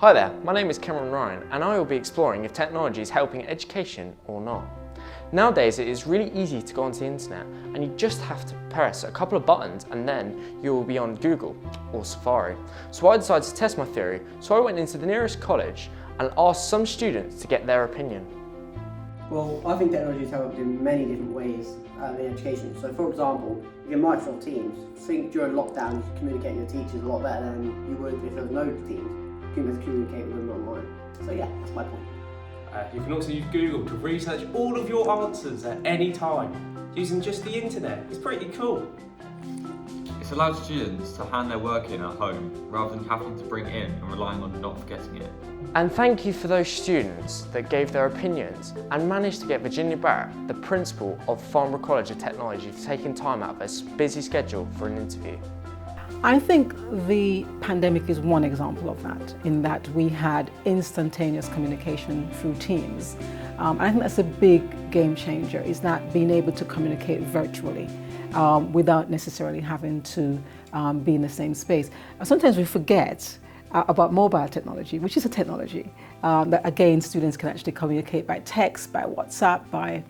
Hi there, my name is Cameron Ryan and I will be exploring if technology is helping education or not. Nowadays it is really easy to go onto the internet and you just have to press a couple of buttons and then you will be on Google or Safari. So I decided to test my theory, so I went into the nearest college and asked some students to get their opinion. Well, I think technology has helped in many different ways in education. So for example, in Microsoft Teams, I think during lockdown you could communicate with your teachers a lot better than you would if there was no Teams. You can communicate with them online. So yeah, that's my point. You can also use Google to research all of your answers at any time, using just the internet. It's pretty cool. It's allowed students to hand their work in at home, rather than having to bring it in and relying on not forgetting it. And thank you for those students that gave their opinions and managed to get Virginia Barrett, the principal of Farnborough College of Technology, for taking time out of their busy schedule for an interview. I think the pandemic is one example of that, in that we had instantaneous communication through Teams. I think that's a big game changer, is that being able to communicate virtually without necessarily having to be in the same space. Sometimes we forget about mobile technology, which is a technology that again students can actually communicate by text, by WhatsApp, by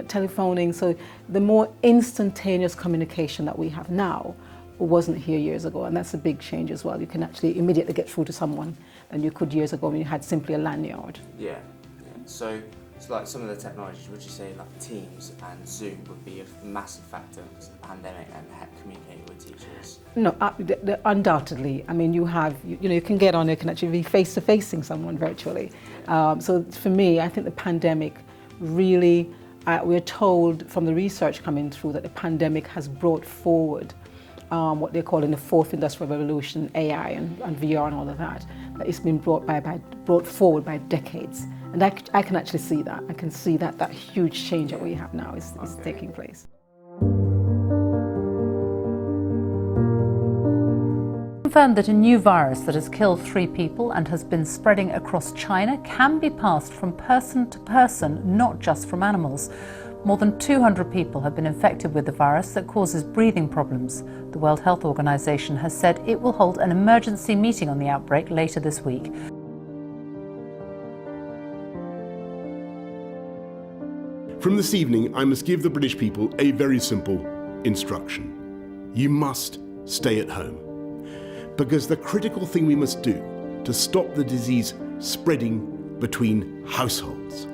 telephoning. So the more instantaneous communication that we have now wasn't here years ago, and that's a big change as well. You can actually immediately get through to someone than you could years ago when you had simply a lanyard. Yeah. So like some of the technologies, would you say like Teams and Zoom would be a massive factor because of the pandemic and communicating with teachers? No, undoubtedly. I mean, you can get on, you can actually be face-to-facing someone virtually. So for me, I think the pandemic really, we're told from the research coming through that the pandemic has brought forward what they're calling the fourth industrial revolution, AI and VR and all of that. That it's been brought forward by decades. And I can actually see that. I can see that huge change that we have now is taking place. Confirmed that a new virus that has killed 3 people and has been spreading across China can be passed from person to person, not just from animals. More than 200 people have been infected with the virus that causes breathing problems. The World Health Organization has said it will hold an emergency meeting on the outbreak later this week. From this evening, I must give the British people a very simple instruction. You must stay at home. Because the critical thing we must do to stop the disease spreading between households.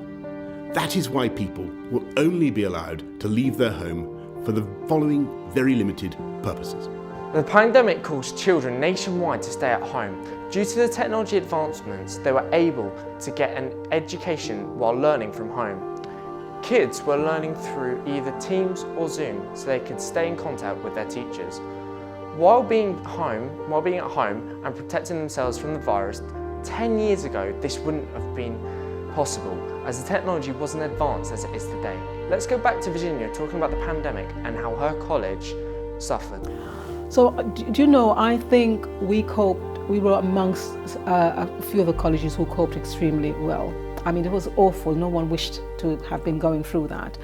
That is why people will only be allowed to leave their home for the following very limited purposes. The pandemic caused children nationwide to stay at home. Due to the technology advancements, they were able to get an education while learning from home. Kids were learning through either Teams or Zoom so they could stay in contact with their teachers. While being at home and protecting themselves from the virus, 10 years ago this wouldn't have been possible, as the technology wasn't advanced as it is today. Let's go back to Virginia talking about the pandemic and how her college suffered. So do you know, I think we were amongst a few of the colleges who coped extremely well. I mean, it was awful, no one wished to have been going through that.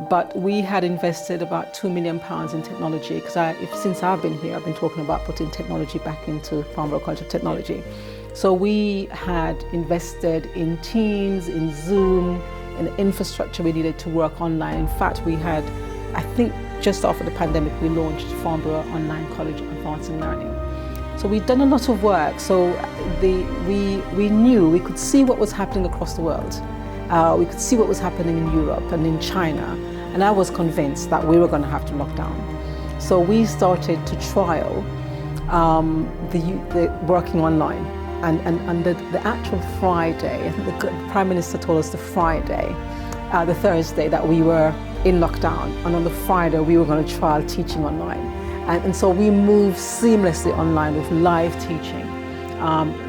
But we had invested about £2 million in technology, because since I've been here, I've been talking about putting technology back into Farnborough College of Technology. So we had invested in Teams, in Zoom, in the infrastructure we needed to work online. In fact, we had, I think just after the pandemic, we launched Farnborough Online College of Advancing Learning. So we'd done a lot of work. So we knew, we could see what was happening across the world. We could see what was happening in Europe and in China. And I was convinced that we were going to have to lock down. So we started to trial the working online. And the actual Friday, I think the Prime Minister told us the Thursday that we were in lockdown, and on the Friday we were going to trial teaching online. And so we moved seamlessly online with live teaching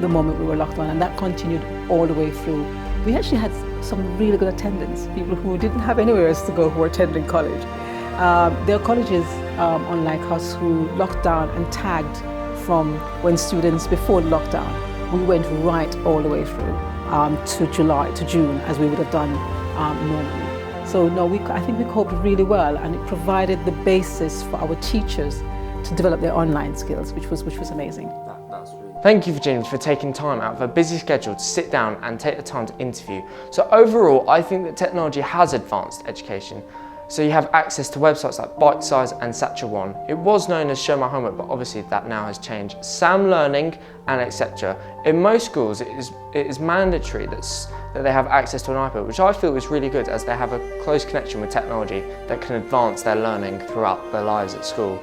the moment we were locked on, and that continued all the way through. We actually had some really good attendance, people who didn't have anywhere else to go who were attending college. There are colleges, unlike us, who locked down and tagged from when students before the lockdown. We went right all the way through to June, as we would have done normally. So no, I think we coped really well, and it provided the basis for our teachers to develop their online skills, which was amazing. That's really Thank you, Virginia, for taking time out of a busy schedule to sit down and take the time to interview. So overall, I think that technology has advanced education. So you have access to websites like Bitesize and Satcher1. It was known as Show My Homework, but obviously that now has changed. Sam Learning and etc. In most schools, it is mandatory that they have access to an iPad, which I feel is really good as they have a close connection with technology that can advance their learning throughout their lives at school.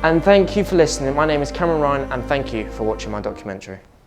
And thank you for listening. My name is Cameron Ryan, and thank you for watching my documentary.